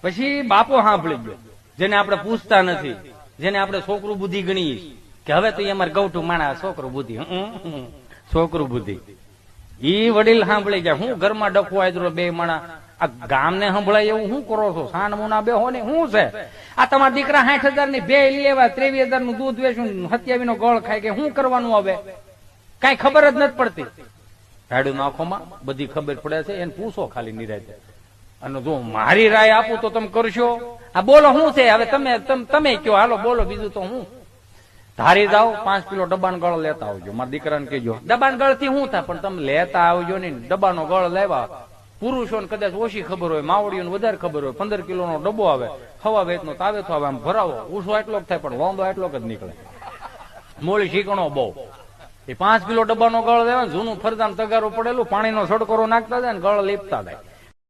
પછી બાપો સાંભળી ગયો, જેને આપણે પૂછતા નથી, જેને આપણે છોકરું બુદ્ધિ ગણીએ કે હવે તો અમારે ગૌઠું માણા છોકરું બુદ્ધિ, છોકરું બુદ્ધિ. ઈ વડીલ સાંભળી ગયા, હું ઘરમાં ડખો આદરો બે માણા, આ ગામને સંભળાય એવું શું કરો છો? સાન મુના બે હો ને શું છે આ? તમારા દીકરા 60,000 ની બે લેવા, 23,000 નું દૂધ વેચું 27 નો ગળ ખાય કે શું કરવાનું? હવે કઈ ખબર જ નથી પડતી. રાડું આંખોમાં બધી ખબર પડે છે, એને પૂછો ખાલી નિરાતે. અને જો મારી રાય આપું તો તમે કરશો? આ બોલો શું છે હવે? તમે કયો, હાલો બોલો, બીજું તો હું ધારી જાઓ. 5 કિલો ડબ્બાનો ગળ લેતા આવજો. મારા દીકરાને કહેજો ડબ્બાનો ગળ થી શું થાય, પણ તમે લેતા આવજો ને. ડબ્બાનો ગળ લેવા પુરુષોને કદાચ ઓછી ખબર હોય, માવડીઓને વધારે ખબર હોય. 15 કિલોનો ડબ્બો આવે, હવા વેચનો તાવેથો આવે, આમ ભરાવો, ઉસો એટલો જ થાય પણ લોંદો એટલો જ નીકળે. મોળી શીકણો બહુ. એ 5 કિલો ડબ્બાનો ગળ લેવા, જૂનું ફરજામ તગારું પડેલું, પાણીનો છડકોરો નાખતા જાય ને ગળ લીપતા જાય.